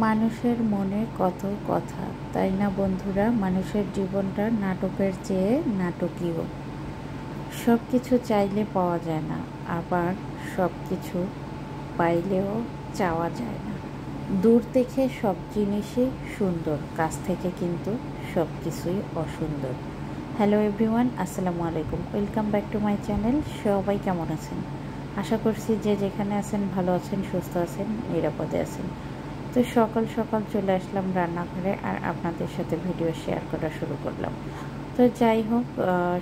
মানুষের মনে কত কথা, তাই না বন্ধুরা? মানুষের জীবনটা নাটকের চেয়ে নাটকীয়। সব কিছু চাইলে পাওয়া যায় না, আবার সব কিছু পাইলেও চাওয়া যায় না। দূর থেকে সব জিনিসই সুন্দর, কাছ থেকে কিন্তু সব কিছুই অসুন্দর। হ্যালো এভরিওয়ান, আসসালামু আলাইকুম, welcome back to my channel. সবাই কেমন আছেন? আশা করছি যে যেখানে আছেন ভালো আছেন, সুস্থ আছেন, নিরাপদে আছেন। তো সকাল সকাল চলে আসলাম রান্নাঘরে আর আপনাদের সাথে ভিডিও শেয়ার করা শুরু করলাম। তো যাই হোক,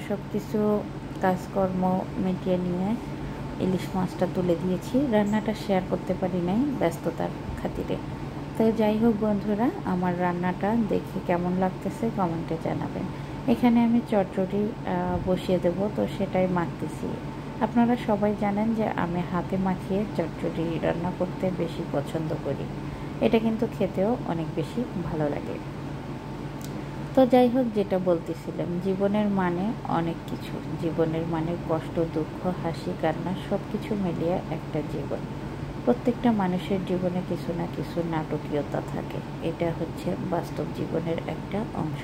সব কিছু কাজকর্ম মিটিয়ে নিয়ে ইলিশ মাছটা তুলে দিয়েছি। রান্নাটা শেয়ার করতে পারি নাই ব্যস্ততার খাতিরে। তো যাই হোক বন্ধুরা, আমার রান্নাটা দেখে কেমন লাগতেছে কমেন্টে জানাবেন। এখানে আমি চটচড়ি বসিয়ে দেব, তো সেটাই মাখতেছি। আপনারা সবাই জানেন যে আমি হাতে মাখিয়ে চটচড়ি রান্না করতে বেশি পছন্দ করি। এটা কিন্তু খেতেও অনেক বেশি ভালো লাগে। তো যাই হোক, যেটা বলতেছিলাম, জীবনের মানে অনেক কিছু। জীবনের মানে কষ্ট, দুঃখ, হাসি, কান্না সব কিছু মিলিয়ে একটা জীবন। প্রত্যেকটা মানুষের জীবনে কিছু না কিছু নাটকীয়তা থাকে। এটা হচ্ছে বাস্তব জীবনের একটা অংশ।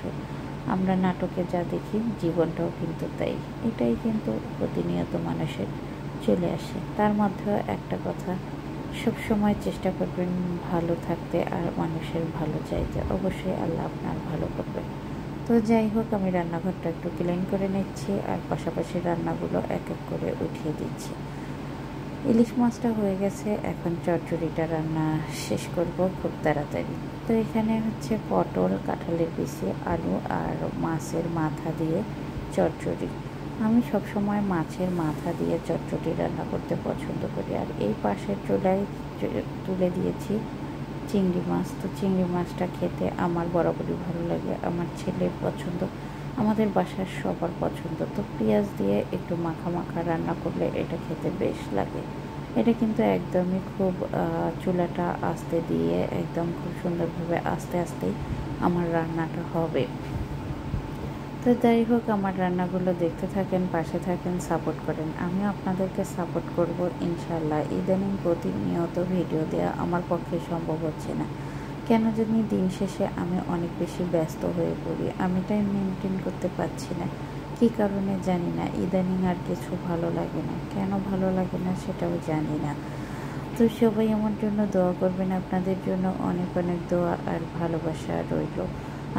আমরা নাটকে যা দেখি, জীবনটাও কিন্তু তাই। এটাই কিন্তু প্রতিনিয়ত মানুষের চলে আসে। তার মধ্যেও একটা কথা, সব সময় চেষ্টা করবেন ভালো থাকতে আর মানুষের ভালো চাইতে। অবশ্যই আল্লাহ আপনার ভালো করবে। তো যাই হোক, আমি রান্নাঘরটা একটু ক্লিন করে নিচ্ছি আর পাশাপাশি রান্নাগুলো এক এক করে উঠিয়ে দিচ্ছি। ইলিশ মাছটা হয়ে গেছে, এখন চচ্চড়িটা রান্না শেষ করব খুব তাড়াতাড়ি। তো এখানে হচ্ছে পটল, কাঁঠালের বিচি, আলু আর মাছের মাথা দিয়ে চচ্চড়ি। আমি সবসময় মাছের মাথা দিয়ে চচ্চড়ি রান্না করতে পছন্দ করি। আর এই পাশের চুলায় তুলে দিয়েছি চিংড়ি মাছ। তো চিংড়ি মাছটা খেতে আমার বরাবরই ভালো লাগে, আমার ছেলের পছন্দ, আমাদের বাসার সবার পছন্দ। তো পেঁয়াজ দিয়ে একটু মাখা মাখা রান্না করলে এটা খেতে বেশ লাগে। এটা কিন্তু একদমই খুব চুলাটা আস্তে দিয়ে একদম খুব সুন্দরভাবে আস্তে আস্তেই আমার রান্নাটা হবে। তো যাই হোক, আমার রান্নাগুলো দেখতে থাকেন, পাশে থাকেন, সাপোর্ট করেন। আমিও আপনাদেরকে সাপোর্ট করব ইনশাল্লাহ। ইদানিং প্রতিনিয়ত ভিডিও দেওয়া আমার পক্ষে সম্ভব হচ্ছে না, কেন জানি দিন শেষে আমি অনেক বেশি ব্যস্ত হয়ে পড়ি। আমি টাইম মেনটেন করতে পারছি না, কী কারণে জানি না। ইদানিং আর কিছু ভালো লাগে না, কেন ভালো লাগে না সেটাও জানি না। তো সবাই আমার জন্য দোয়া করবেন, আপনাদের জন্য অনেক অনেক দোয়া আর ভালোবাসা রইল।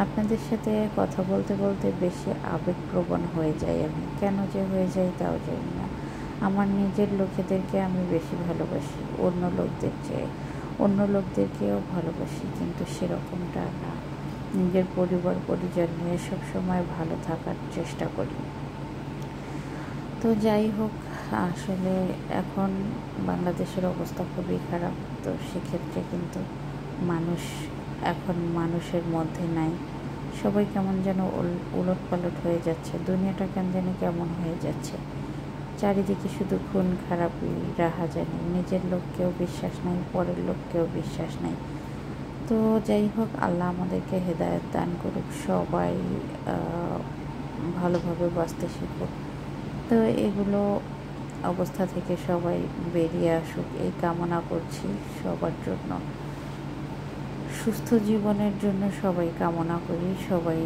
আপনাদের সাথে কথা বলতে বলতে বেশি আবেগপ্রবণ হয়ে যাই আমি, কেন যে হয়ে যাই তাও জানি না। আমার নিজের লোকেদেরকে আমি বেশি ভালোবাসি অন্য লোকদের চেয়ে, অন্য লোকদেরকেও ভালোবাসি, কিন্তু সেরকমটা না। নিজের পরিবার পরিজন নিয়ে সবসময় ভালো থাকার চেষ্টা করি। তো যাই হোক, আসলে এখন বাংলাদেশের অবস্থা খুবই খারাপ। তো সেক্ষেত্রে কিন্তু মানুষ এখন মানুষের মধ্যে নাই। সবাই কেমন যেন উলট পালট হয়ে যাচ্ছে, দুনিয়াটা কেন জানি কেমন হয়ে যাচ্ছে। চারিদিকে শুধু খুন খারাপি, রাহাজানি, নিজের লোককেও বিশ্বাস নাই, পরের লোককেও বিশ্বাস নাই। তো যাই হোক, আল্লাহ আমাদেরকে হেদায়েত দান করুক, সবাই ভালোভাবে বাঁচতে শিখুক। তো এগুলো অবস্থা থেকে সবাই বেরিয়ে আসুক, এই কামনা করছি সবার জন্য। সুস্থ জীবনের জন্য সবাই কামনা করি, সবাই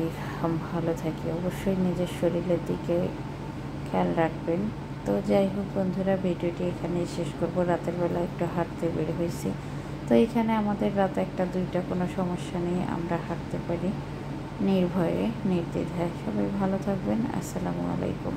ভালো থাকি। অবশ্যই নিজের শরীরের দিকে খেয়াল রাখবেন। তো যাই হোক বন্ধুরা, ভিডিওটি এখানেই শেষ করব। রাতের বেলা একটু হাঁটতে বের হয়েছি। তো এখানে আমাদের রাত 1-2টা কোনো সমস্যা নেই, আমরা হাঁটতে পারি নির্ভয়ে নির্দ্বিধায়। সবাই ভালো থাকবেন। আসসালামু আলাইকুম।